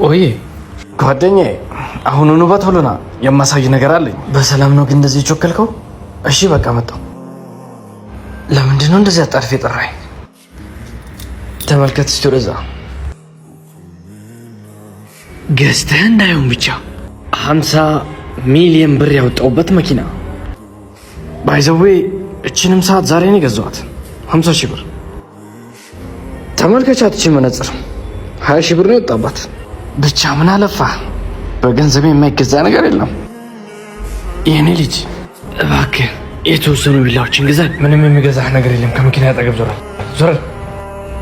ኦዬ ጓደኛዬ አሁኑኑ በቶሎና የማሳይ ነገር አለኝ። በሰላም ነው ግን እንደዚህ ቾከልከው? እሺ በቃ መጣሁ። ለምንድን ነው እንደዚህ አጣርፌ ጠራኝ? ተመልከት እስቲ ወደዛ። ገዝተህ እንዳይሆን ብቻ 50 ሚሊዮን ብር ያወጣውበት መኪና። ባይዘዌ እችንም ሰዓት ዛሬ ነው የገዛኋት 50 ሺህ ብር። ተመልከቻት እቺ መነጽር 20 ሺህ ብር ነው የወጣባት። ብቻ ምን አለፋ በገንዘብ የማይገዛ ነገር የለም። የኔ ልጅ እባክህ የተወሰኑ ቢላዎችን ግዛኝ። ምንም የሚገዛህ ነገር የለም። ከመኪና ያጠገብ ዞር።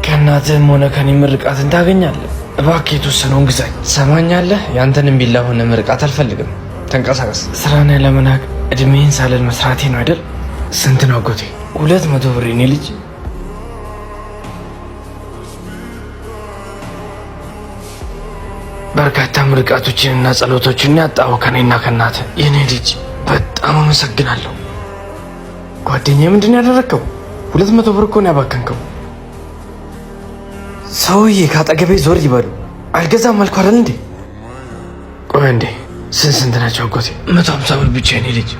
ከእናትህም ሆነ ከኔ ምርቃትን ታገኛለህ። እባክህ የተወሰነውን ግዛኝ። ሰማኛለህ? ያንተንም ቢላ ሆነ ምርቃት አልፈልግም። ተንቀሳቀስ። ስራን ያለመናቅ እድሜን ሳልል መስራቴ ነው አይደል? ስንት ነው አጎቴ? 200 ብር የኔ ልጅ። በርካታ ምርቃቶችንና ጸሎቶችን ያጣው ከኔና ከእናትህ። የኔ ልጅ በጣም አመሰግናለሁ። ጓደኛዬ ምንድን ነው ያደረግከው? 200 ብር እኮ ነው ያባከንከው። ሰውዬ ካጠገቤ ዞር ይበሉ። አልገዛም አልኩ አይደል እንዴ? ቆይ እንዴ ስንት ናቸው አጎቴ? 150 ብር ብቻ የኔ ልጅ።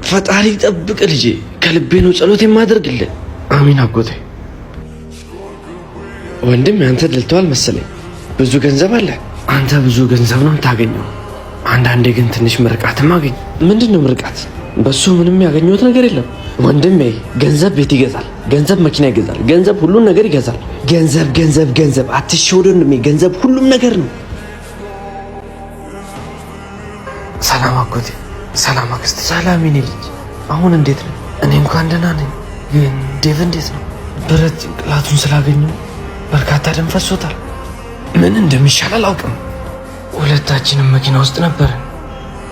ፈጣሪ ጠብቅ ልጄ። ከልቤ ነው ጸሎት የማደርግልህ። አሚን አጎቴ። ወንድም ያንተ ደልተዋል መሰለኝ። ብዙ ገንዘብ አለ። አንተ ብዙ ገንዘብ ነው የምታገኘው። አንዳንዴ ግን ትንሽ ምርቃትም አገኝ። ምንድን ነው ምርቃት? በሱ ምንም ያገኘሁት ነገር የለም ወንድሜ። ገንዘብ ቤት ይገዛል፣ ገንዘብ መኪና ይገዛል፣ ገንዘብ ሁሉን ነገር ይገዛል። ገንዘብ ገንዘብ ገንዘብ። አትሸወድ ወንድሜ፣ ገንዘብ ሁሉም ነገር ነው። ሰላም አጎቴ። ሰላም አክስቴ። ሰላም የኔ ልጅ። አሁን እንዴት ነው? እኔ እንኳን ደህና ነኝ። ግን ዴቭ እንዴት ነው? ብረት ጭንቅላቱን ስላገኘው በርካታ ደም ፈሶታል። ምን እንደሚሻል አላውቅም። ሁለታችንም መኪና ውስጥ ነበርን።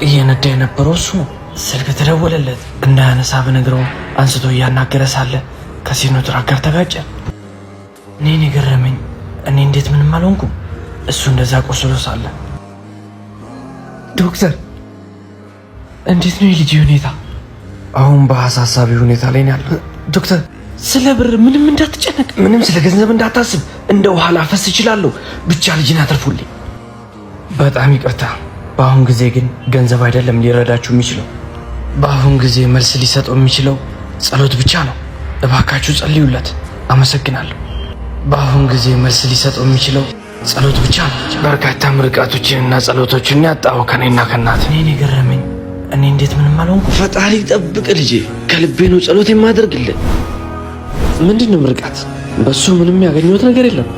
እየነዳ የነበረው እሱ ነው። ስልክ ተደወለለት። እንዳያነሳ በነግረው አንስቶ እያናገረ ሳለ ከሲኖትራክ ጋር ተጋጨ። እኔን የገረመኝ እኔ እንዴት ምንም አልሆንኩም፣ እሱ እንደዛ ቆስሎ ሳለ። ዶክተር እንዴት ነው የልጅ ሁኔታ? አሁን በአሳሳቢ ሁኔታ ላይ ነው ያለው። ዶክተር ስለ ብር ምንም እንዳትጨነቅ፣ ምንም ስለ ገንዘብ እንዳታስብ። እንደ ውሃ ላፈስ እችላለሁ፣ ብቻ ልጅን አትርፉልኝ። በጣም ይቅርታ። በአሁን ጊዜ ግን ገንዘብ አይደለም ሊረዳችሁ የሚችለው። በአሁን ጊዜ መልስ ሊሰጠው የሚችለው ጸሎት ብቻ ነው። እባካችሁ ጸልዩለት። አመሰግናለሁ። በአሁን ጊዜ መልስ ሊሰጠው የሚችለው ጸሎት ብቻ ነው። በርካታ ምርቃቶችንና ጸሎቶችን ያጣው ከኔና ከእናት። እኔን የገረመኝ እኔ እንዴት ምንም አልሆንኩ። ፈጣሪ ጠብቅ ልጄ። ከልቤ ነው ጸሎት የማደርግልህ። ምንድን ነው ምርቃት? በሱ ምንም ያገኘሁት ነገር የለም።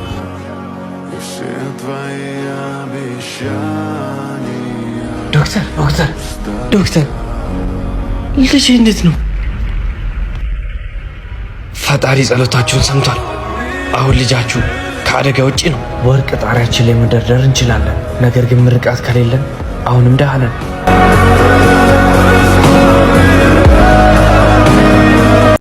ዶክተር ልጄ እንዴት ነው? ፈጣሪ ጸሎታችሁን ሰምቷል። አሁን ልጃችሁ ከአደጋ ውጪ ነው። ወርቅ ጣሪያችን ላይ መደርደር እንችላለን፣ ነገር ግን ምርቃት ከሌለን አሁንም ደሃ ነን።